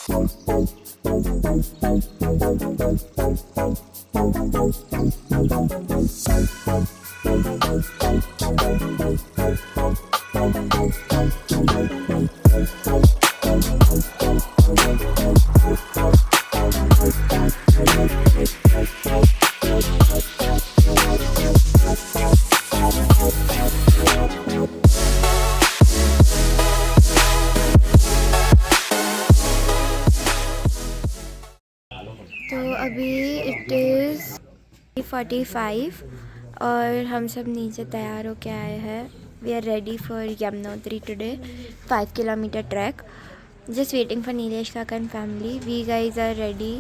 तो अभी it is 45 और हम सब नीचे तैयार होके आए हैं. We are ready for Yamunotri today 5 kilometre trek. Just waiting for Nilesh kaka and family. We guys are ready.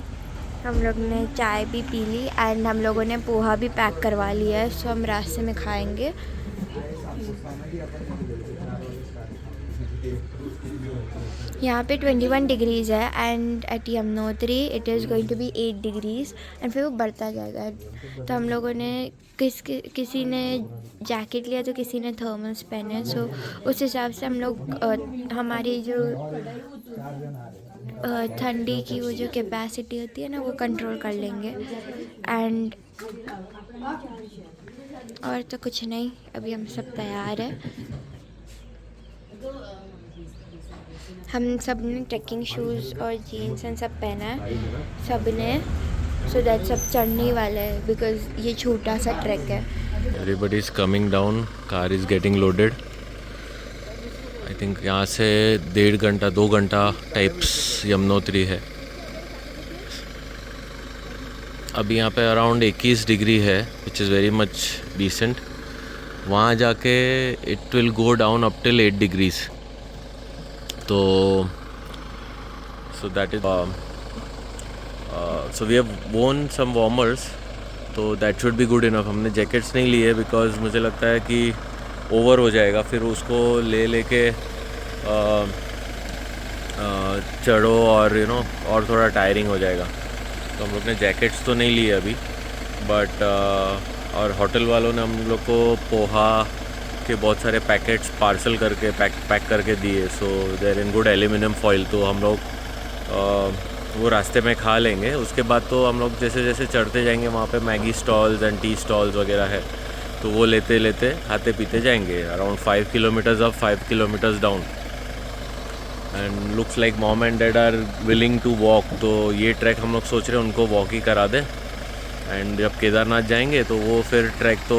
हम लोग ने चाय भी पी ली एंड हम लोगों ने पोहा भी पैक करवा लिया है. सो हम रास्ते में खाएंगे. यहाँ पे 21 डिग्रीज़ है and at Yamunotri it is going to be 8 degrees and फिर वो बढ़ता जाएगा. तो हम लोगों ने किसी ने जैकेट लिया तो किसी ने थर्मल्स पहने. सो उस हिसाब से हम लोग हमारी जो ठंडी की वो जो कैपेसिटी होती है ना वो कंट्रोल कर लेंगे. एंड और तो कुछ नहीं. अभी हम सब तैयार हैं. हम सब ने ट्रैकिंग शूज़ और जीन्स एंड सब पहना है सब ने. सो दैट सब चढ़ने वाले हैं बिकॉज ये छोटा सा ट्रैक है. Everybody is coming down. Car is getting loaded. I think यहाँ से 1.5 घंटा 2 घंटा टाइप्स यमुनोत्री है. अभी यहाँ पे अराउंड 21 डिग्री है which is very much decent. वहाँ जाके it will go down up till 8 degrees. तो so that is so we have worn some warmers. तो that should be good enough. हमने जैकेट्स नहीं लिए बिकॉज मुझे लगता है कि ओवर हो जाएगा. फिर उसको लेके चढ़ो और और थोड़ा टायरिंग हो जाएगा. तो हम लोग ने जैकेट्स तो नहीं लिए अभी. बट और होटल वालों ने हम लोग को पोहा के बहुत सारे पैकेट्स पार्सल करके पैक करके दिए. So they're in good aluminium foil. तो हम लोग वो रास्ते में खा लेंगे. उसके बाद तो हम लोग जैसे जैसे चढ़ते जाएंगे वहाँ पे Maggi stalls and tea stalls वगैरह है. तो वो लेते खाते पीते जाएंगे. Around 5 kilometres up 5 kilometres down. And looks like mom and dad are willing to walk. तो ये ट्रैक हम लोग सोच रहे हैं उनको वॉक ही करा दें. एंड जब केदारनाथ जाएंगे तो वो फिर ट्रैक तो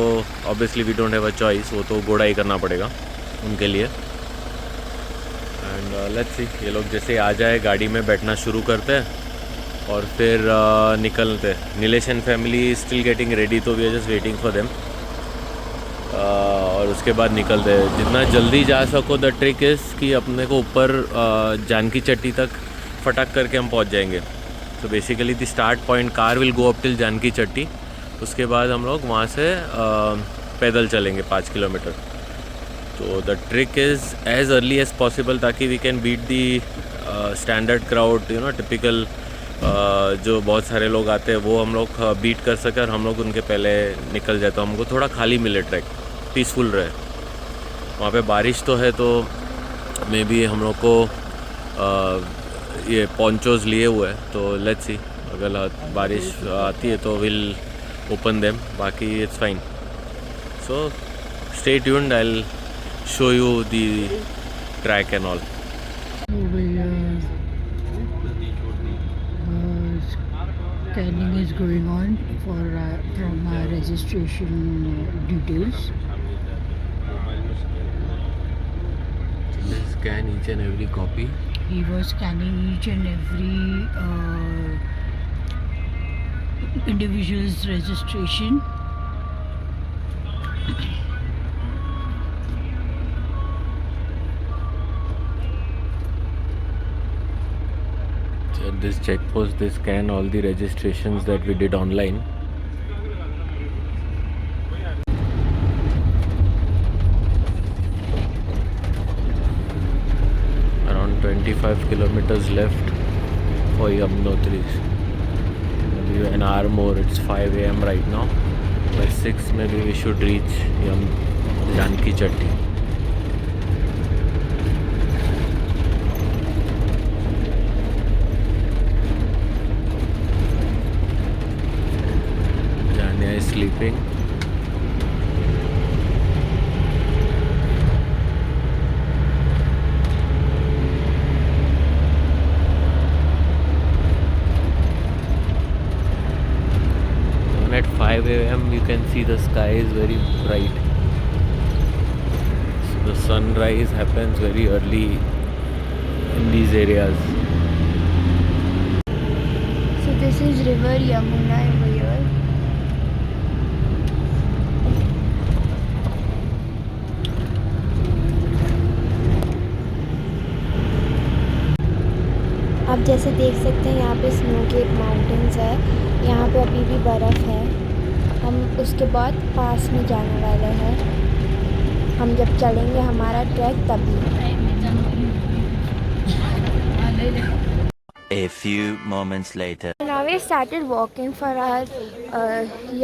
obviously we don't have a choice. वो तो घोड़ा ही करना पड़ेगा उनके लिए. And let's see. ये लोग जैसे आ जाए गाड़ी में बैठना शुरू करते हैं और फिर निकलते. Nilesh and family still getting ready. तो we are just waiting for them. और उसके बाद निकलते हैं. जितना जल्दी जा सको. द ट्रिक इज़ कि अपने को ऊपर जानकी चट्टी तक फटाक करके हम पहुंच जाएंगे. तो basically the start point car will go up till Janki Chatti. उसके बाद हम लोग वहाँ से पैदल चलेंगे 5 किलोमीटर. तो the trick is as early as possible ताकि we can beat the standard crowd. Typical जो बहुत सारे लोग आते हैं वो हम लोग बीट कर सके और हम लोग उनके पहले निकल जाए. तो हमको थोड़ा खाली मिले. ट्रैक पीसफुल रहे. वहाँ पे बारिश तो है तो मे बी हम लोग को ये पोंचोज लिए हुए हैं. तो लेट्स सी. अगर बारिश आती है तो विल ओपन देम. बाकी it's fine. So stay tuned. I will show you the track and all. Scanning is going on from our registration details. Scan each and every copy. He was scanning each and every individual's registration. At this checkpost they scan all the registrations that we did online. Around 25 kilometers left for Yamunotri. Maybe an hour more. It's 5 AM right now. By 6 maybe we should reach Janki Chatti. sleeping. Even at 5 a.m. you can see the sky is very bright. So the sunrise happens very early in these areas. So this is river Yamuna over here. आप जैसे देख सकते हैं यहाँ पे snow cap mountains है, यहाँ पे अभी भी बर्फ़ है। हम उसके बाद पास में जाने वाले हैं, हम जब चलेंगे हमारा ट्रैक तभी। A few moments later. Now we started walking for our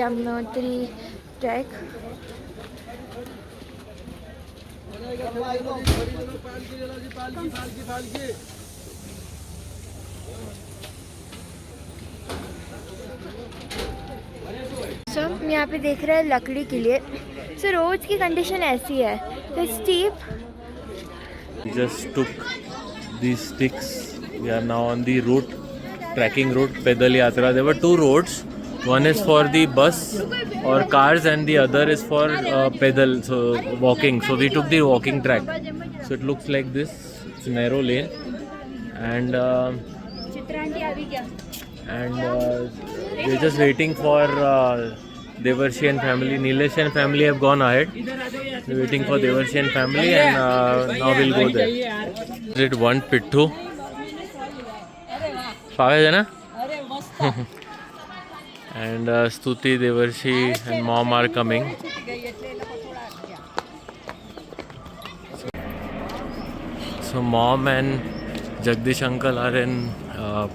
Yamunotri trek. So, हम यहाँ पे देख रहे हैं लकड़ी के लिए। So रोड की कंडीशन ऐसी है, it's steep. We just took these sticks. We are now on the route, trekking route, Pedal Yatra. There were two roads. One is for the bus or cars, and the other is for pedal, so walking. So we took the walking track. So it looks like this. It's a narrow lane, and we're just waiting for Devarshi and family. Nilesh and family have gone ahead. We're waiting for Devarshi and family, and now we'll go there. Did one Pittu. Paga na? And Stuti, Devarshi and mom are coming. So mom and Jagdish uncle are in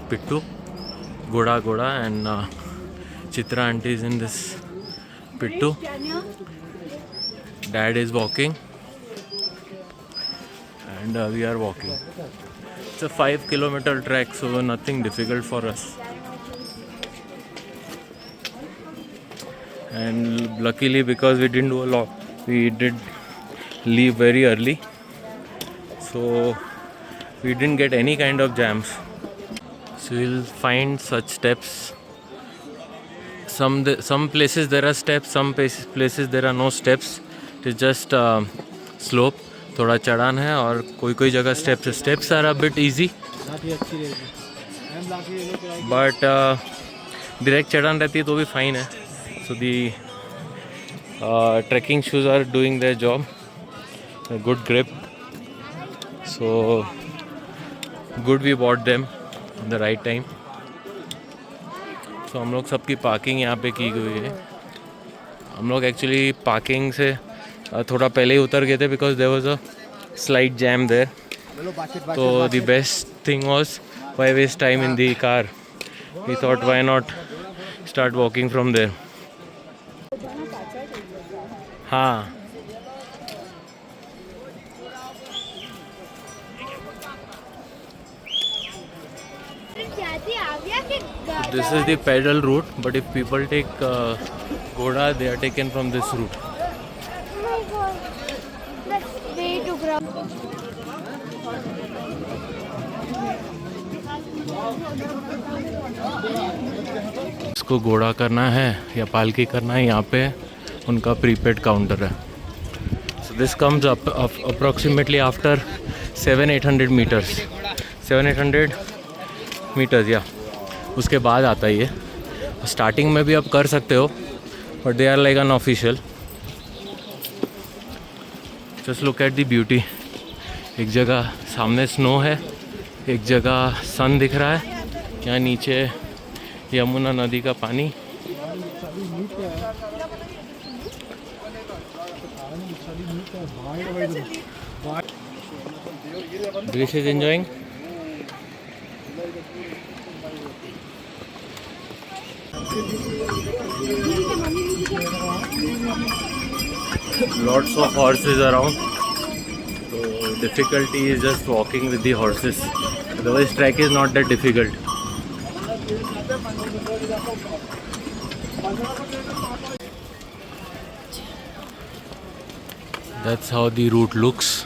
Pittu, Goda, and Chitra auntie is in this Pittu. Dad is walking, and we are walking. It's a 5-kilometer trek, so nothing difficult for us. And luckily, because we didn't do a lot, we did leave very early, so we didn't get any kind of jams. So you'll find such steps. Some places there are steps, some places there are no steps. It's just slope. थोड़ा चढ़ान है और कोई जगह steps are a bit easy, but direct चढ़ान रहती है तो भी fine है. So the trekking shoes are doing their job. A good grip. So good we bought them at the right time. So हम लोग सबकी पार्किंग यहाँ पे की गई है. हम लोग एक्चुअली पार्किंग से थोड़ा पहले ही उतर गए थे because there was a slight jam there. So the best thing was, why waste time in the car? We thought why not start walking from there. हाँ. This is the pedal route, but if people take Goda, they are taken from this route. Oh my god, that's way too crowded. इसको घोड़ा करना है या पालकी करना है, यहाँ पे उनका प्रीपेड काउंटर है. So this comes up approximately after 700-800 meters. 700-800 meters, yeah. उसके बाद आता है ये. स्टार्टिंग में भी आप कर सकते हो, but they are like unofficial. Just look at the beauty. एक जगह सामने स्नो है, एक जगह सन दिख रहा है, यहाँ नीचे यमुना नदी का पानी. Grish is enjoying. Lots of horses around. So difficulty is just walking with the horses. Otherwise, trek is not that difficult. That's how the route looks.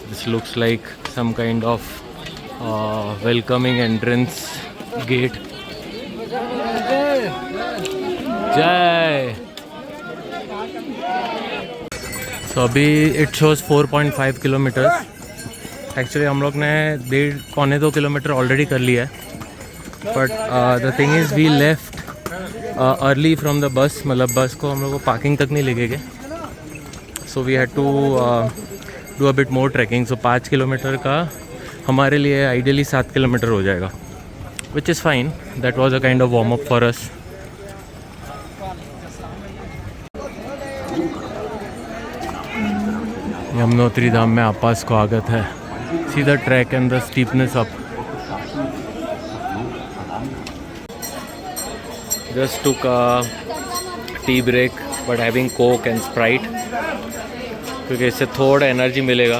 This looks like some kind of welcoming entrance gate. Jai! So अभी it shows 4.5 kilometre. Actually हम लोग ने 1.5-2 kilometre already कर लिया है. But the thing is we left early from the bus. मतलब बस को हम लोग को पार्किंग तक नहीं लेके गए. So we had to do a bit more trekking. So 5 kilometre का हमारे लिए ideally 7 किलोमीटर हो जाएगा. Which is fine. That was a kind of warm up for us. Yamunotri धाम में आपका स्वागत है. See the trek and the steepness up. Just took a tea break but having Coke and Sprite क्योंकि इससे थोड़ा energy मिलेगा.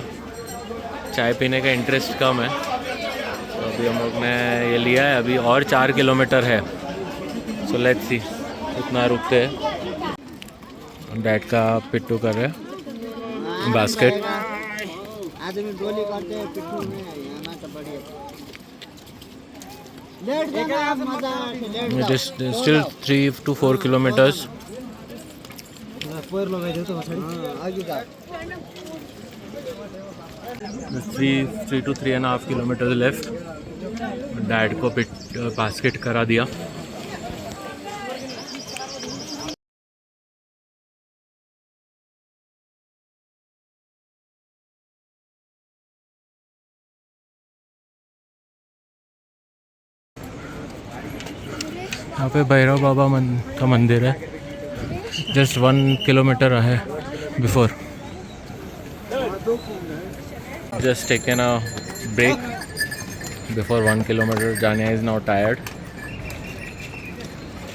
चाय पीने का इंटरेस्ट कम है तो अभी हम लोग ने ये लिया है. अभी और 4 किलोमीटर है. सो लेट्स सी कितना रुकते हैं. डैड का पिट्टू कर रहे हैं basket. It is still 3 to 4 kilometers. 3 to 3.5 kilometers left. Dad को बास्केट करा दिया. यहाँ पे भैरव बाबा का मंदिर है. जस्ट 1 किलोमीटर है before. Just taken a break before 1 kilometer. Janya is now tired.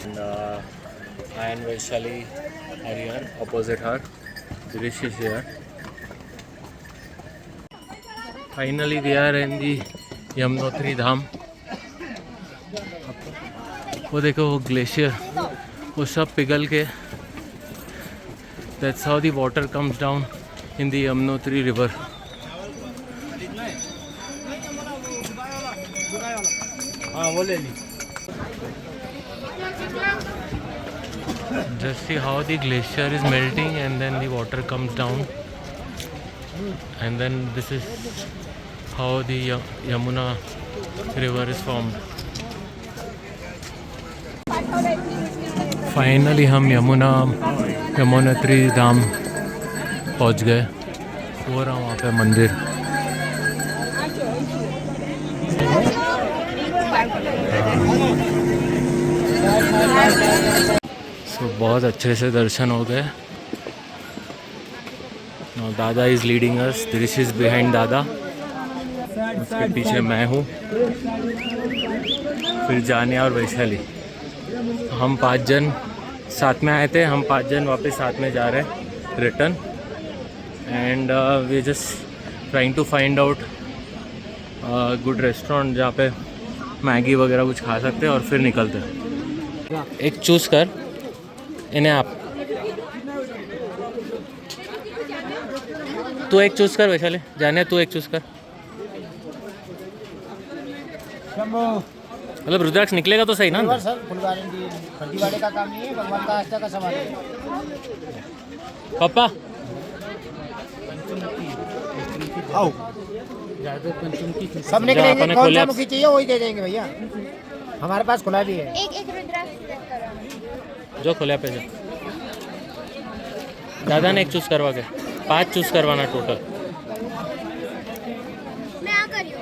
And I and Vaishali are here opposite her. Dirish is here. Finally we are in the Yamunotri Dham. वो देखो वो glacier वो सब पिघल के. That's how the water comes down in the Yamunotri river. Just see how the glacier is melting and then the water comes down, and then this is how the Yamuna river is formed. Finally हम यमुनोत्री धाम पहुंच गए. हो रहा वहाँ पे मंदिर. बहुत अच्छे से दर्शन हो गए. दादा is leading us. This is behind दादा. उसके पीछे मैं हूँ. फिर जानिया और वैशाली. हम 5 जन साथ में आए थे. हम 5 जन वापस साथ में जा रहे हैं return. And we just trying to find out good restaurant जहाँ पे मैगी वगैरह कुछ खा सकते हैं और फिर निकलते हैं. एक चूज़ कर इन्हें. आप तू एक चूज़ कर वैशाली. जाने तू एक चूज़ कर. मतलब रुद्राक्ष निकलेगा तो सही ना अंदर. Sir full guarantee. फर्जीवाड़े का काम नहीं है. भगवान का आस्था का सवाल है. पापा आओ सब निकलेंगे. अपने कौन खोले सा आप- मुखी चाहिए वही दे देंगे भैया. हमारे पास खुला भी है. एक रुद्राक्ष करो. जो खोले पे जा. दादा ने एक चूज़ करवा के 5 चूज़ करवाना टोटल. मैं आ कर रही हूँ.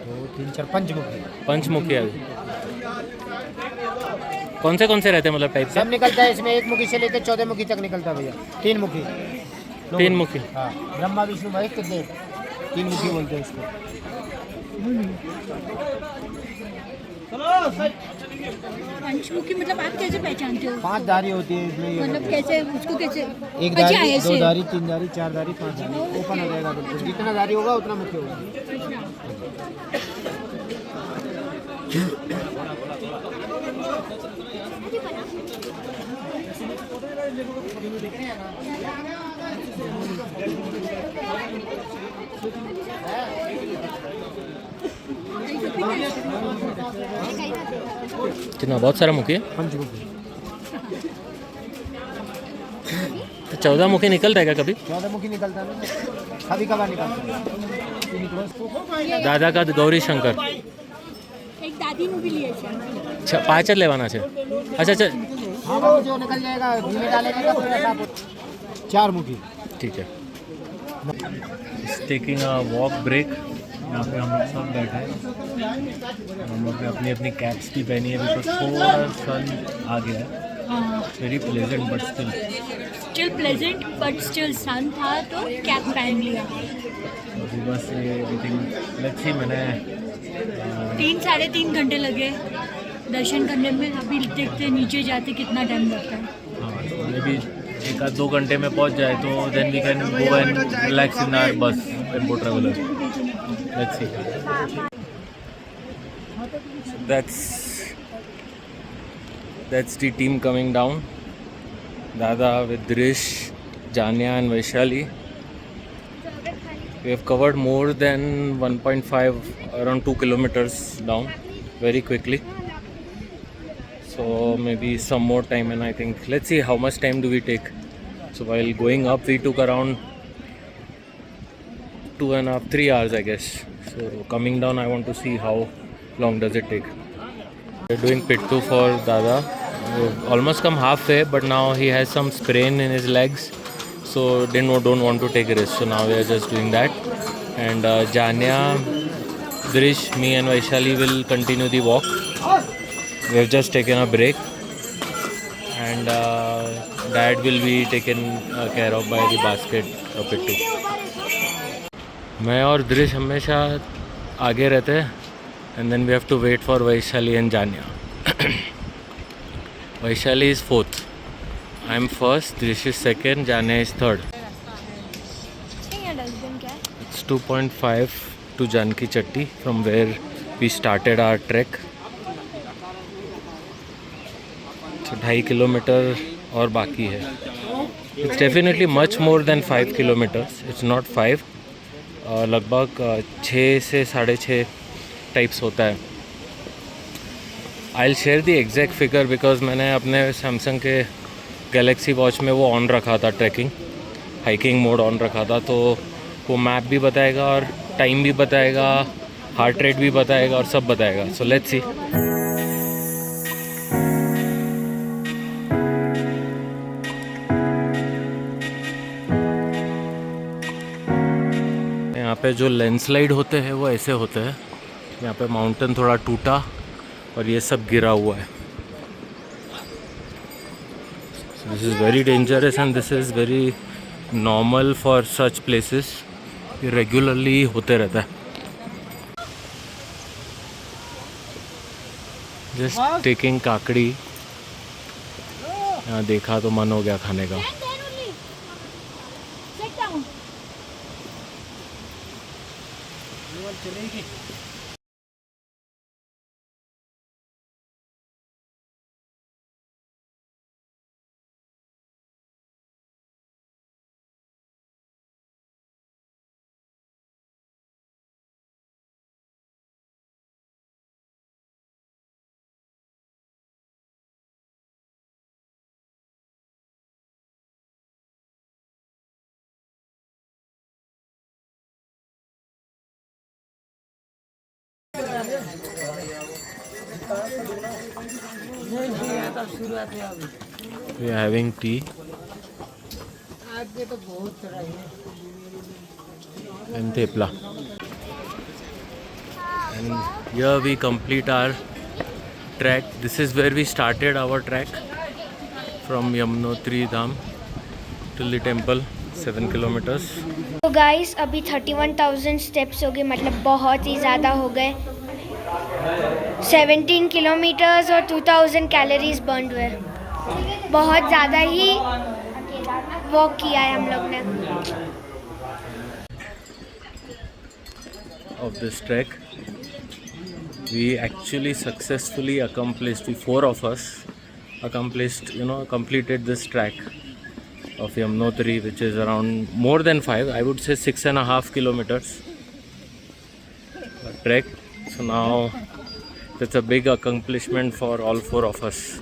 2 3 4 पंचमुखी पंचमुखी अभी कौन से रहते हैं मतलब टाइप सब निकलता है इसमें. 1 मुखी से लेकर 14 मुखी तक निकलता है भैया. 3 मुखी. 3 मुखी. हाँ ब्रह्मा विष्णु महेश कितने 3 मुखी बोलते हैं इसको. पंचमुखी मतलब आप कैसे पहचानते हो? 5 धारी होती है इसमें. ये मतलब कैसे उसको कैसे? 1 अच्छा, धारी, ऐसे। 2 धारी, 3 धारी, 4 धारी, 5 धारी. ओपन हो जाएगा बिल्कुल. जितना धारी होगा उतना मुखी होगा. कितना बहुत सारा मुखी है? हाँ जी मुखी। तो 14 मुखी निकलता है क्या कभी? 14 मुखी निकलता है ना, कभी कभार निकलता है। दादा का गौरी शंकर एक दादी ने भी लिए છે 5 જ લેવાના છે. अच्छा अच्छा हाँ वो जो निकल जाएगा धीमे डालेगा तो फिर ऐसा 4 मुखी। ठीक है. Taking a walk break. यहाँ पे हम लोग सब बैठे हैं. हम लोग ने अपनी अपनी कैप्स भी पहनी है बिकॉज थोड़ा सन आ गया है. Very pleasant but still pleasant but still sun था तो कैप पहन लिया. सुबह से एवरीथिंग लेट्स सी. मैंने 3-3.5 घंटे लगे दर्शन करने में. अभी देखते नीचे जाते कितना टाइम लगता है. हाँ मे बी 1-2 घंटे में पहुँच जाए तो then we can go and relax in our bus tempo traveller. Let's see. That's the team coming down. Dada with Drish, Janya and Vaishali. We have covered more than 1.5, around 2 kilometers down very quickly. So maybe some more time, and I think let's see how much time do we take. So while going up we took around 2.5-3 hours I guess. So coming down I want to see how long does it take. We're doing Pittu for Dada. We've almost come halfway, but now he has some sprain in his legs, so don't want to take a risk. So now we are just doing that. And Janya, Drish, me and Vaishali will continue the walk. We have just taken a break, and Dad will be taken care of by the basket of Pittu. मैं और Drish हमेशा आगे रहते हैं, and then we have to wait for Vaishali and Janya. Vaishali is 4th. I am 1st, Drish is 2nd, Janya is 3rd. It's 2.5 to Janki Chatti from where we started our trek. So 2.5 kilometer और बाकी है. It's definitely much more than 5 kilometers. It's not 5. लगभग 6 से 6.5 types होता है. I'll share the exact figure because मैंने अपने Samsung के गैलेक्सी वॉच में वो ऑन रखा था, ट्रैकिंग हाइकिंग मोड ऑन रखा था, तो वो मैप भी बताएगा और टाइम भी बताएगा, हार्ट रेट भी बताएगा और सब बताएगा. So let's see. यहाँ पे जो लैंडस्लाइड होते हैं वो ऐसे होते हैं. यहाँ पे माउंटेन थोड़ा टूटा और ये सब गिरा हुआ है. This is very dangerous and this is very normal for such places. ये रेगुलरली होते रहता है. Just taking kakdi. यहाँ देखा तो मन हो गया खाने का. We are having tea and thepla. And here we complete our trek. This is where we started our trek from Yamunotri Dham till the temple, 7 kilometers. तो गाइस अभी 31,000 स्टेप्स हो गए, मतलब बहुत ही ज़्यादा हो गए. 17 किलोमीटर्स और 2000 कैलोरीज बर्न हुए. बहुत ज़्यादा ही वॉक किया है हम लोग ने. Of this trek, we actually successfully accomplished, the 4 of us completed this track of Yamunotri, which is around more than 5, I would say 6.5 kilometers trek. So now that's a big accomplishment for all 4 of us.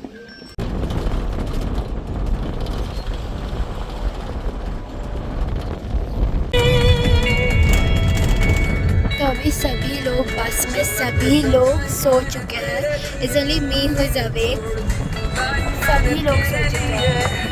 तो अभी सभी लोग बस में सभी लोग सो चुके हैं. It's only me who is awake. सभी लोग सो चुके हैं.